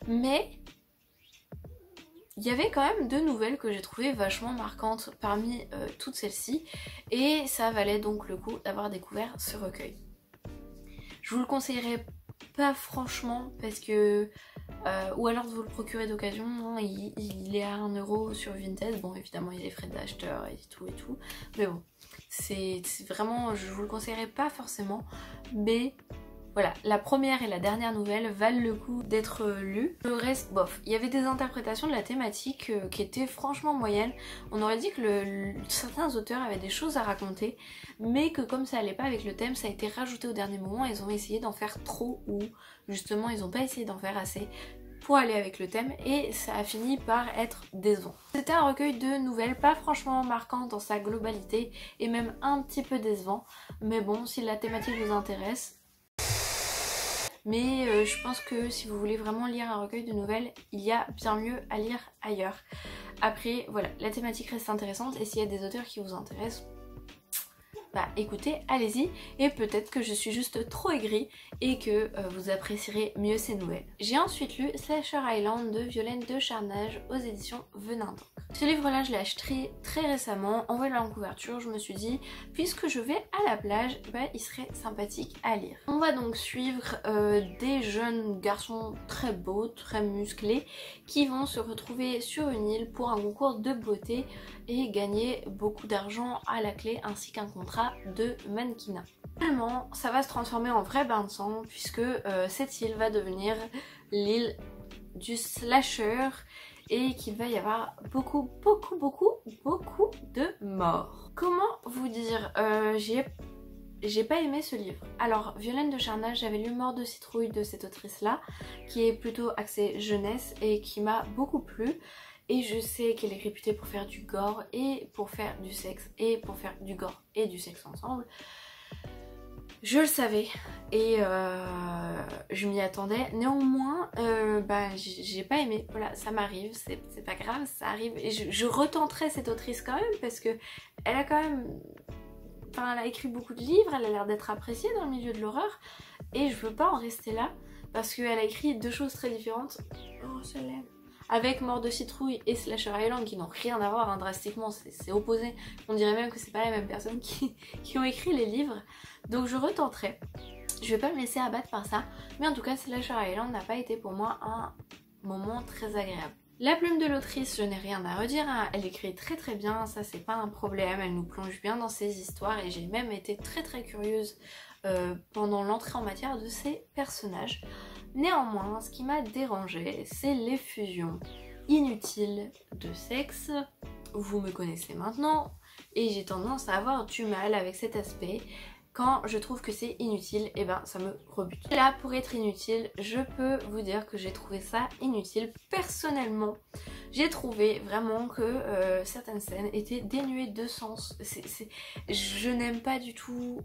Mais il y avait quand même deux nouvelles que j'ai trouvées vachement marquantes parmi toutes celles-ci. Et ça valait donc le coup d'avoir découvert ce recueil. Je vous le conseillerais pas franchement parce que... ou alors de vous le procurer d'occasion, hein, il est à 1 € sur Vinted. Bon évidemment il y a les frais d'acheteur et tout. Mais bon, c'est vraiment... je vous le conseillerais pas forcément. Mais... voilà, la première et la dernière nouvelle valent le coup d'être lues. Le reste, bof. Il y avait des interprétations de la thématique qui étaient franchement moyennes. On aurait dit que certains auteurs avaient des choses à raconter, mais que comme ça allait pas avec le thème, ça a été rajouté au dernier moment. Ils ont essayé d'en faire trop ou justement ils ont pas essayé d'en faire assez pour aller avec le thème et ça a fini par être décevant. C'était un recueil de nouvelles pas franchement marquant dans sa globalité et même un petit peu décevant. Mais bon, si la thématique vous intéresse... mais je pense que si vous voulez vraiment lire un recueil de nouvelles, il y a bien mieux à lire ailleurs. Après, voilà, la thématique reste intéressante et s'il y a des auteurs qui vous intéressent, bah écoutez, allez-y, et peut-être que je suis juste trop aigrie et que vous apprécierez mieux ces nouvelles. J'ai ensuite lu Slasher Island de Violaine de Charnage aux éditions Venin d'Encre. Ce livre-là, je l'ai acheté très récemment, en voyant la couverture, je me suis dit, puisque je vais à la plage, bah, il serait sympathique à lire. On va donc suivre des jeunes garçons très beaux, très musclés, qui vont se retrouver sur une île pour un concours de beauté et gagner beaucoup d'argent à la clé, ainsi qu'un contrat de mannequinat. Finalement, ça va se transformer en vrai bain de sang, puisque cette île va devenir l'île du slasher, et qu'il va y avoir beaucoup de morts. Comment vous dire, j'ai pas aimé ce livre. Alors Violaine de Charnage, j'avais lu Mort de citrouille de cette autrice là, qui est plutôt axée jeunesse et qui m'a beaucoup plu. Et je sais qu'elle est réputée pour faire du gore et pour faire du sexe et pour faire du gore et du sexe ensemble. Je le savais et je m'y attendais. Néanmoins, bah, j'ai pas aimé. Voilà, ça m'arrive, c'est pas grave, ça arrive. Et je retenterai cette autrice quand même parce que elle a quand même... enfin, elle a écrit beaucoup de livres, elle a l'air d'être appréciée dans le milieu de l'horreur. Et je veux pas en rester là parce qu'elle a écrit deux choses très différentes. Oh, je l'aime. avec Mort de Citrouille et Slasher Island qui n'ont rien à voir, hein, drastiquement, c'est opposé. On dirait même que c'est pas les mêmes personnes qui ont écrit les livres. Donc je retenterai. Je vais pas me laisser abattre par ça, mais en tout cas Slasher Island n'a pas été pour moi un moment très agréable. La plume de l'autrice, je n'ai rien à redire, hein. Elle écrit très très bien, ça c'est pas un problème, elle nous plonge bien dans ses histoires et j'ai même été très très curieuse pendant l'entrée en matière de ces personnages. Néanmoins, ce qui m'a dérangée, c'est les fusions inutiles de sexe. Vous me connaissez maintenant et j'ai tendance à avoir du mal avec cet aspect. Quand je trouve que c'est inutile, et ben ça me rebute. Là, pour être inutile, je peux vous dire que j'ai trouvé ça inutile. Personnellement, j'ai trouvé vraiment que certaines scènes étaient dénuées de sens. Je n'aime pas du tout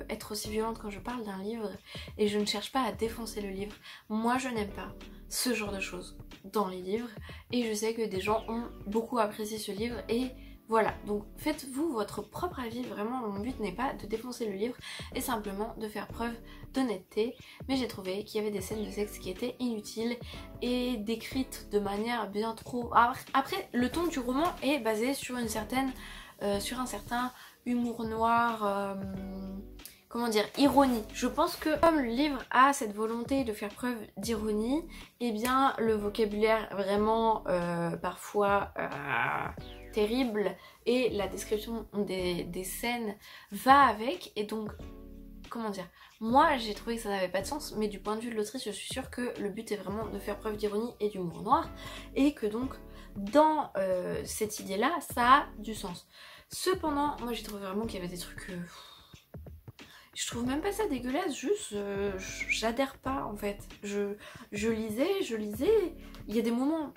être aussi violente quand je parle d'un livre et je ne cherche pas à défoncer le livre. Moi, je n'aime pas ce genre de choses dans les livres et je sais que des gens ont beaucoup apprécié ce livre et voilà, donc faites-vous votre propre avis, vraiment mon but n'est pas de défoncer le livre et simplement de faire preuve d'honnêteté, mais j'ai trouvé qu'il y avait des scènes de sexe qui étaient inutiles et décrites de manière bien trop... Après, le ton du roman est basé sur un certain humour noir, comment dire, ironie. Je pense que comme le livre a cette volonté de faire preuve d'ironie, eh bien le vocabulaire vraiment parfois... terrible et la description des scènes va avec et donc comment dire, moi j'ai trouvé que ça n'avait pas de sens mais du point de vue de l'autrice je suis sûre que le but est vraiment de faire preuve d'ironie et d'humour noir et que donc dans cette idée là ça a du sens. Cependant moi j'ai trouvé vraiment qu'il y avait des trucs je trouve même pas ça dégueulasse, juste j'adhère pas en fait. Je lisais, il y a des moments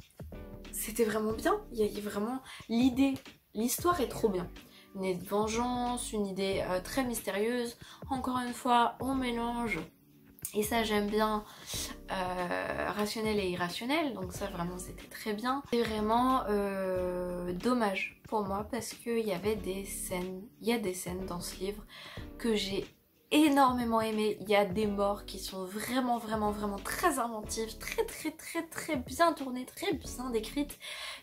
c'était vraiment bien, il y a vraiment l'idée, l'histoire est trop bien. Une idée de vengeance, une idée très mystérieuse, encore une fois on mélange, et ça j'aime bien, rationnel et irrationnel, donc ça vraiment c'était très bien. C'est vraiment dommage pour moi parce qu'il y avait des scènes, il y a des scènes dans ce livre que j'ai énormément aimé. Il y a des morts qui sont vraiment très inventives, très bien tournées, très bien décrites.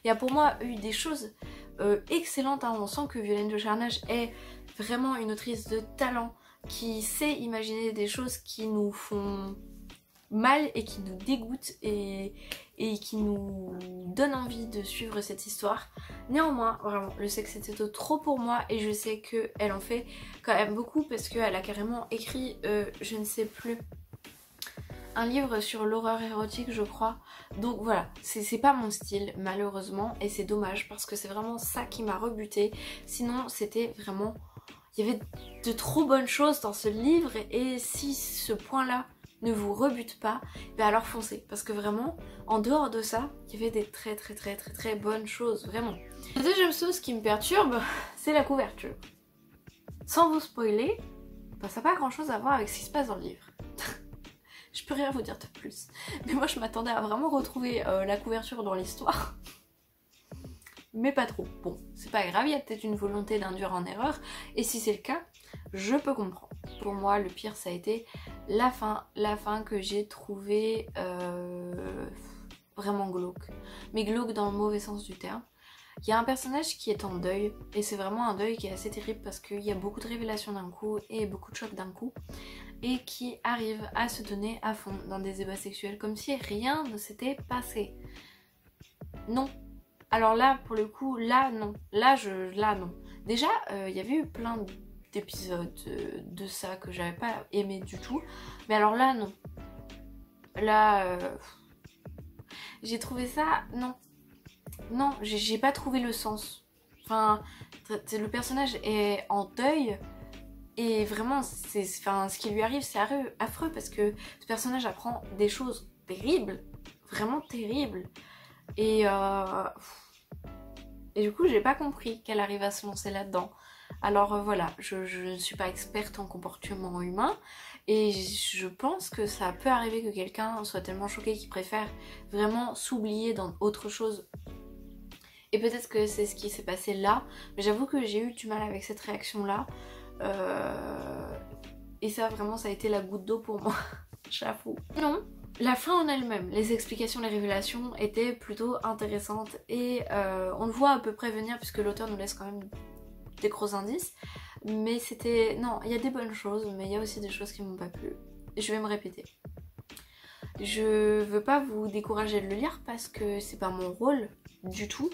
Il y a pour moi eu des choses excellentes, hein. On sent que Violaine de Charnage est vraiment une autrice de talent qui sait imaginer des choses qui nous font mal et qui nous dégoûtent et qui nous donnent envie de suivre cette histoire. Néanmoins, vraiment, le sexe c'était trop pour moi et je sais qu'elle en fait quand même beaucoup parce qu'elle a carrément écrit, je ne sais plus, un livre sur l'horreur érotique je crois. Donc voilà, c'est pas mon style malheureusement et c'est dommage parce que c'est vraiment ça qui m'a rebutée. Sinon c'était vraiment... Il y avait de trop bonnes choses dans ce livre et si ce point-là ne vous rebute pas, ben alors foncez. Parce que vraiment, en dehors de ça, il y avait des très bonnes choses, vraiment. La deuxième chose qui me perturbe, c'est la couverture. Sans vous spoiler, ben ça n'a pas grand chose à voir avec ce qui se passe dans le livre. Je peux rien vous dire de plus. Mais moi je m'attendais à vraiment retrouver la couverture dans l'histoire. Mais pas trop. Bon, c'est pas grave, il y a peut-être une volonté d'induire en erreur. Et si c'est le cas, je peux comprendre. Pour moi, le pire, ça a été la fin que j'ai trouvée vraiment glauque. Mais glauque dans le mauvais sens du terme. Il y a un personnage qui est en deuil, et c'est vraiment un deuil qui est assez terrible parce qu'il y a beaucoup de révélations d'un coup et beaucoup de chocs d'un coup, et qui arrive à se donner à fond dans des ébats sexuels comme si rien ne s'était passé. Non. Alors là, pour le coup, là non. Là non. Déjà, il y avait eu plein d'épisodes de ça que j'avais pas aimé du tout. Mais alors là, non. Là, j'ai trouvé ça... Non. Non, j'ai pas trouvé le sens. Enfin, le personnage est en deuil. Et vraiment, ce qui lui arrive, c'est affreux parce que ce personnage apprend des choses terribles. Vraiment terribles. Et du coup j'ai pas compris qu'elle arrive à se lancer là-dedans. Alors voilà, je ne suis pas experte en comportement humain et je pense que ça peut arriver que quelqu'un soit tellement choqué qu'il préfère vraiment s'oublier dans autre chose. Et peut-être que c'est ce qui s'est passé là, mais j'avoue que j'ai eu du mal avec cette réaction là. Et ça vraiment ça a été la goutte d'eau pour moi, j'avoue. Non, La fin en elle-même, les explications, les révélations étaient plutôt intéressantes et on le voit à peu près venir puisque l'auteur nous laisse quand même des gros indices. Mais c'était... Non, il y a des bonnes choses, mais il y a aussi des choses qui m'ont pas plu. Je vais me répéter. Je veux pas vous décourager de le lire parce que c'est pas mon rôle du tout.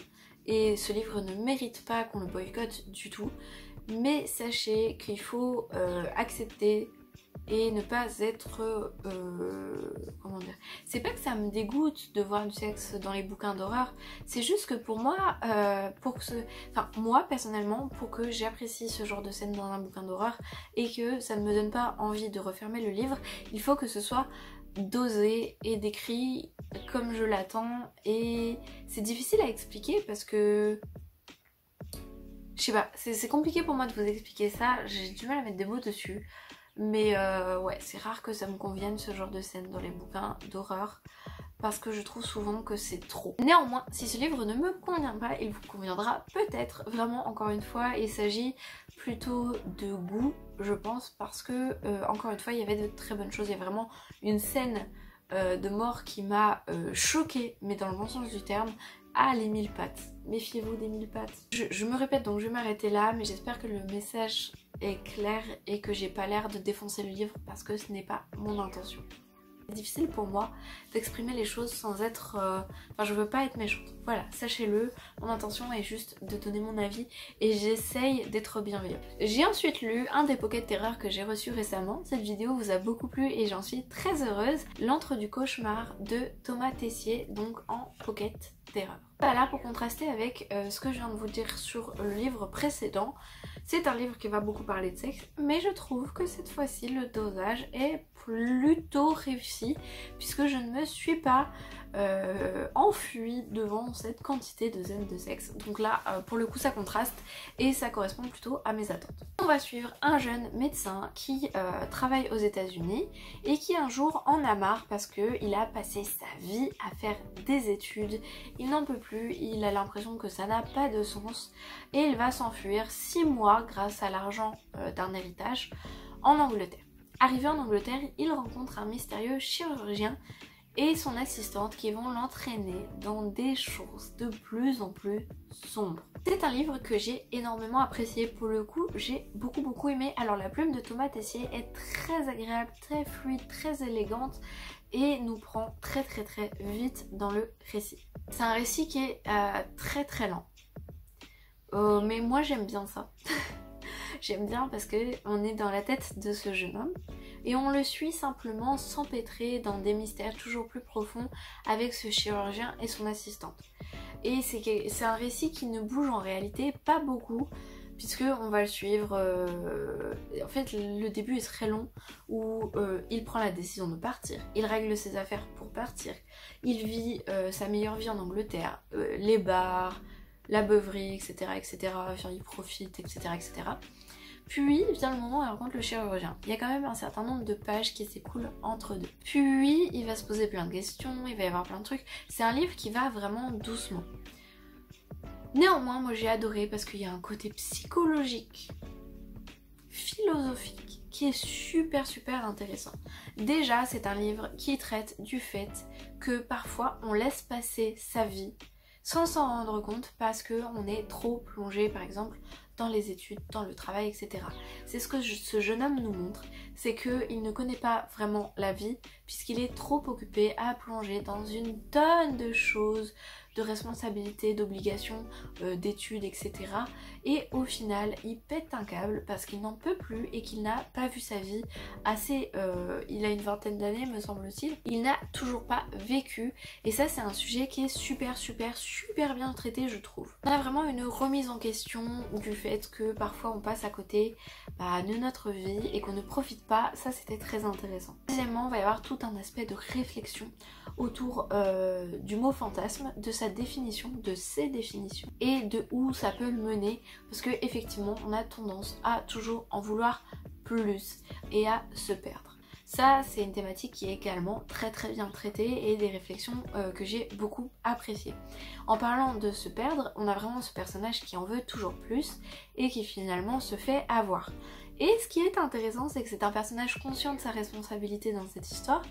Et ce livre ne mérite pas qu'on le boycotte du tout. Mais sachez qu'il faut accepter et ne pas être... comment dire, c'est pas que ça me dégoûte de voir du sexe dans les bouquins d'horreur, c'est juste que pour moi, moi personnellement, pour que j'apprécie ce genre de scène dans un bouquin d'horreur et que ça ne me donne pas envie de refermer le livre, il faut que ce soit dosé et décrit comme je l'attends. Et c'est difficile à expliquer parce que... je sais pas, c'est compliqué pour moi de vous expliquer ça, j'ai du mal à mettre des mots dessus. Mais ouais, c'est rare que ça me convienne ce genre de scène dans les bouquins d'horreur parce que je trouve souvent que c'est trop. Néanmoins, si ce livre ne me convient pas, il vous conviendra peut-être. Vraiment, encore une fois, il s'agit plutôt de goût, je pense, parce que, encore une fois, il y avait de très bonnes choses. Il y a vraiment une scène de mort qui m'a choquée, mais dans le bon sens du terme. Ah, les 1000 pattes. Méfiez-vous des 1000 pattes. Je me répète, donc je vais m'arrêter là, mais j'espère que le message est clair et que j'ai pas l'air de défoncer le livre parce que ce n'est pas mon intention. C'est difficile pour moi d'exprimer les choses sans être... Enfin, je veux pas être méchante. Voilà, sachez-le, mon intention est juste de donner mon avis et j'essaye d'être bienveillante. J'ai ensuite lu un des Pocket Terreur que j'ai reçu récemment. Cette vidéo vous a beaucoup plu et j'en suis très heureuse. L'Antre du cauchemar de Thomas Tessier, donc en Pocket Terreur. Voilà, pour contraster avec ce que je viens de vous dire sur le livre précédent, c'est un livre qui va beaucoup parler de sexe, mais je trouve que cette fois-ci le dosage est plutôt réussi puisque je ne me suis pas enfuie devant cette quantité de scènes de sexe. Donc là, pour le coup, ça contraste et ça correspond plutôt à mes attentes. On va suivre un jeune médecin qui travaille aux États-Unis et qui un jour en a marre parce qu'il a passé sa vie à faire des études, il n'en peut plus, il a l'impression que ça n'a pas de sens et il va s'enfuir 6 mois grâce à l'argent d'un héritage en Angleterre. Arrivé en Angleterre, il rencontre un mystérieux chirurgien et son assistante qui vont l'entraîner dans des choses de plus en plus sombres. C'est un livre que j'ai énormément apprécié, pour le coup j'ai beaucoup aimé. Alors la plume de Thomas Tessier est très agréable, très fluide, très élégante et nous prend très vite dans le récit. C'est un récit qui est très lent, mais moi j'aime bien ça. J'aime bien parce qu'on est dans la tête de ce jeune homme et on le suit simplement s'empêtrer dans des mystères toujours plus profonds avec ce chirurgien et son assistante. Et c'est un récit qui ne bouge en réalité pas beaucoup puisque on va le suivre. En fait, le début est très long où il prend la décision de partir, il règle ses affaires pour partir, il vit sa meilleure vie en Angleterre, les bars, la beuverie, etc. Enfin, il profite, etc. Puis vient le moment où il rencontre le chirurgien. Il y a quand même un certain nombre de pages qui s'écoulent entre deux. Puis il va se poser plein de questions, il va y avoir plein de trucs. C'est un livre qui va vraiment doucement. Néanmoins, moi j'ai adoré parce qu'il y a un côté psychologique, philosophique, qui est super intéressant. Déjà, c'est un livre qui traite du fait que parfois on laisse passer sa vie sans s'en rendre compte parce qu'on est trop plongé par exemple dans les études, dans le travail, etc. C'est ce que ce jeune homme nous montre, c'est qu'il ne connaît pas vraiment la vie puisqu'il est trop occupé à plonger dans une tonne de choses, de responsabilités, d'obligations, d'études, etc. Et au final, il pète un câble parce qu'il n'en peut plus et qu'il n'a pas vu sa vie assez... il a une vingtaine d'années, me semble-t-il. Il n'a toujours pas vécu. Et ça, c'est un sujet qui est super bien traité, je trouve. On a vraiment une remise en question du fait que parfois on passe à côté de notre vie et qu'on ne profite pas. Ça, c'était très intéressant. Deuxièmement, il va y avoir tout un aspect de réflexion autour du mot fantasme, de sa définition, de ses définitions et de où ça peut le mener parce que effectivement on a tendance à toujours en vouloir plus et à se perdre. Ça, c'est une thématique qui est également très bien traitée et des réflexions que j'ai beaucoup appréciées. En parlant de se perdre, on a vraiment ce personnage qui en veut toujours plus et qui finalement se fait avoir. Et ce qui est intéressant, c'est que c'est un personnage conscient de sa responsabilité dans cette histoire,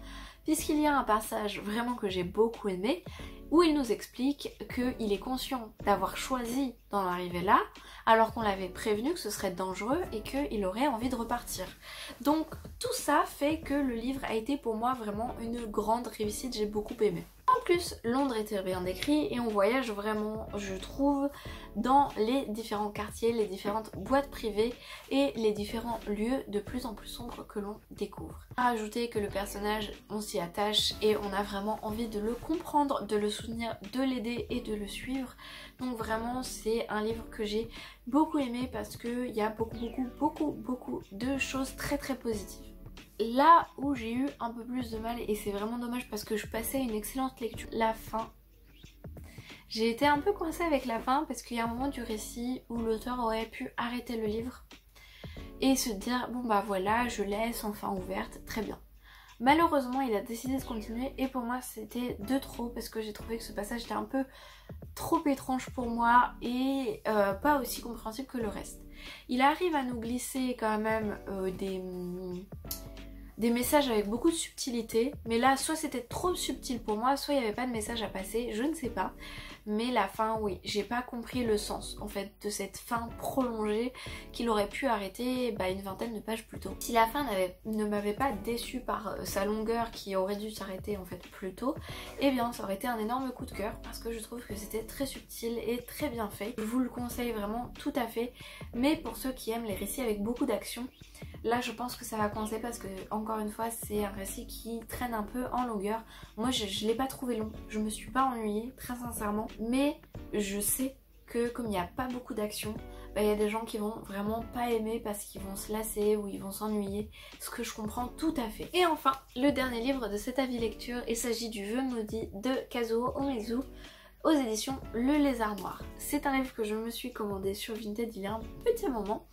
puisqu'il y a un passage vraiment que j'ai beaucoup aimé, où il nous explique qu'il est conscient d'avoir choisi d'en arriver là, alors qu'on l'avait prévenu que ce serait dangereux et qu'il aurait envie de repartir. Donc tout ça fait que le livre a été pour moi vraiment une grande réussite, j'ai beaucoup aimé. En plus, Londres est très bien décrit et on voyage vraiment, je trouve, dans les différents quartiers, les différentes boîtes privées et les différents lieux de plus en plus sombres que l'on découvre. À rajouter que le personnage, on s'y attache et on a vraiment envie de le comprendre, de le soutenir, de l'aider et de le suivre. Donc vraiment, c'est un livre que j'ai beaucoup aimé parce qu'il y a beaucoup de choses très positives. Là où j'ai eu un peu plus de mal, et c'est vraiment dommage parce que je passais une excellente lecture, la fin. J'ai été un peu coincée avec la fin parce qu'il y a un moment du récit où l'auteur aurait pu arrêter le livre et se dire bon bah voilà, je laisse en fin ouverte, très bien. Malheureusement il a décidé de continuer et pour moi c'était de trop parce que j'ai trouvé que ce passage était un peu trop étrange pour moi et pas aussi compréhensible que le reste. Il arrive à nous glisser quand même des messages avec beaucoup de subtilité, mais là soit c'était trop subtil pour moi, soit il n'y avait pas de message à passer, je ne sais pas. Mais la fin, oui, j'ai pas compris le sens en fait de cette fin prolongée qu'il aurait pu arrêter une vingtaine de pages plus tôt. Si la fin ne m'avait pas déçue par sa longueur qui aurait dû s'arrêter en fait plus tôt, eh bien ça aurait été un énorme coup de cœur parce que je trouve que c'était très subtil et très bien fait. Je vous le conseille vraiment tout à fait, mais pour ceux qui aiment les récits avec beaucoup d'action, là je pense que ça va coincer parce que encore une fois c'est un récit qui traîne un peu en longueur. Moi je l'ai pas trouvé long, je me suis pas ennuyée très sincèrement, mais je sais que comme il n'y a pas beaucoup d'action, il y a des gens qui vont vraiment pas aimer parce qu'ils vont se lasser ou ils vont s'ennuyer, ce que je comprends tout à fait. Et enfin, le dernier livre de cet avis lecture, il s'agit du Vœu maudit de Kazuo Umezu aux éditions Le Lézard Noir. C'est un livre que je me suis commandé sur Vinted il y a un petit moment.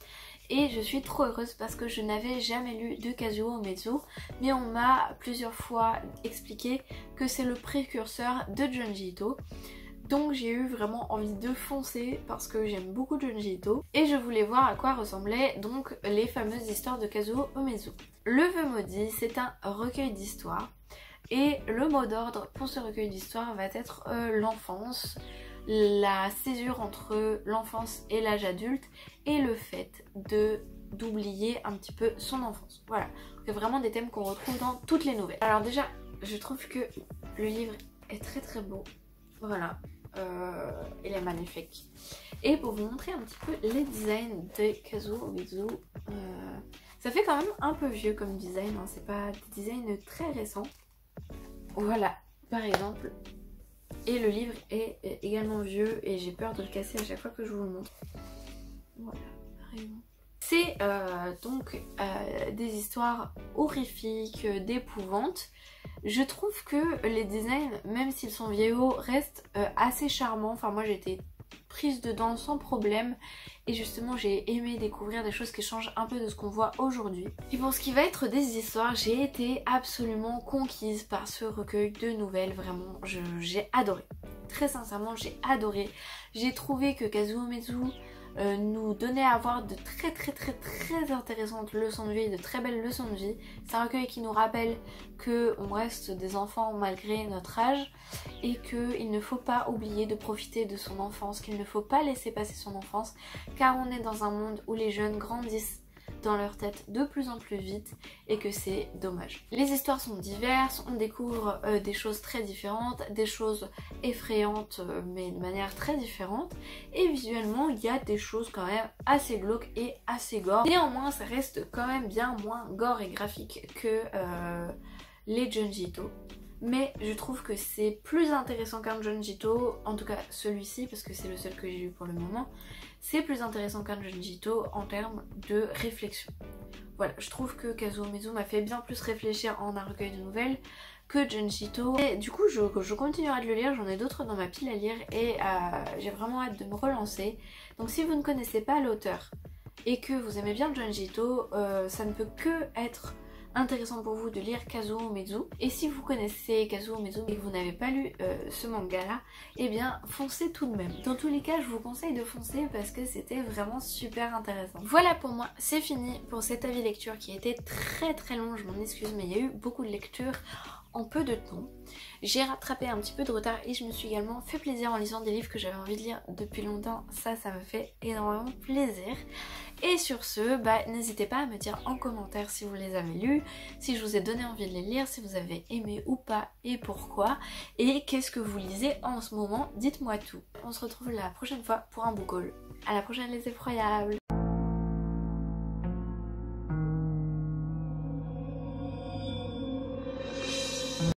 Et je suis trop heureuse parce que je n'avais jamais lu de Kazuo Umezu, mais on m'a plusieurs fois expliqué que c'est le précurseur de Junji Ito. Donc j'ai eu vraiment envie de foncer parce que j'aime beaucoup Junji Ito et je voulais voir à quoi ressemblaient donc les fameuses histoires de Kazuo Umezu. Le Vœu maudit, c'est un recueil d'histoires et le mot d'ordre pour ce recueil d'histoires va être l'enfance, la césure entre l'enfance et l'âge adulte et le fait d'oublier un petit peu son enfance. Voilà, c'est vraiment des thèmes qu'on retrouve dans toutes les nouvelles. Alors déjà, je trouve que le livre est très beau. Voilà, il est magnifique. Et pour vous montrer un petit peu les designs de Kazuo Umezu, ça fait quand même un peu vieux comme design, hein, c'est pas des designs très récents. Voilà, par exemple. Et le livre est également vieux et j'ai peur de le casser à chaque fois que je vous le montre. Voilà, pareillement. C'est donc des histoires horrifiques, d'épouvante. Je trouve que les designs, même s'ils sont vieillots, restent assez charmants. Enfin moi j'ai été prise dedans sans problème et justement j'ai aimé découvrir des choses qui changent un peu de ce qu'on voit aujourd'hui. Et pour ce qui va être des histoires, j'ai été absolument conquise par ce recueil de nouvelles, vraiment j'ai adoré. Très sincèrement j'ai adoré. J'ai trouvé que Kazuo Umezu nous donnait à voir de très intéressantes leçons de vie, de très belles leçons de vie. C'est un recueil qui nous rappelle qu'on reste des enfants malgré notre âge et qu'il ne faut pas oublier de profiter de son enfance, qu'il ne faut pas laisser passer son enfance car on est dans un monde où les jeunes grandissent dans leur tête de plus en plus vite et que c'est dommage. Les histoires sont diverses, on découvre des choses très différentes, des choses effrayantes mais de manière très différente et visuellement il y a des choses quand même assez glauques et assez gore. Néanmoins ça reste quand même bien moins gore et graphique que les Junji Ito. Mais je trouve que c'est plus intéressant qu'un Junji Ito, en tout cas celui-ci parce que c'est le seul que j'ai lu pour le moment. C'est plus intéressant qu'un Junji Ito en termes de réflexion. Voilà, je trouve que Kazuo Umezu m'a fait bien plus réfléchir en un recueil de nouvelles que Junji Ito. Et du coup je continuerai de le lire, j'en ai d'autres dans ma pile à lire et j'ai vraiment hâte de me relancer. Donc si vous ne connaissez pas l'auteur et que vous aimez bien Junji Ito, ça ne peut que être intéressant pour vous de lire Kazuo Umezu. Et si vous connaissez Kazuo Umezu et que vous n'avez pas lu ce manga là, eh bien foncez tout de même. Dans tous les cas je vous conseille de foncer parce que c'était vraiment super intéressant. Voilà pour moi, c'est fini pour cet avis lecture qui a été très long, je m'en excuse mais il y a eu beaucoup de lectures en peu de temps. J'ai rattrapé un petit peu de retard et je me suis également fait plaisir en lisant des livres que j'avais envie de lire depuis longtemps. Ça me fait énormément plaisir. Et sur ce, n'hésitez pas à me dire en commentaire si vous les avez lus, si je vous ai donné envie de les lire, si vous avez aimé ou pas et pourquoi. Et qu'est-ce que vous lisez en ce moment, dites-moi tout. On se retrouve la prochaine fois pour un book haul. À la prochaine les effroyables!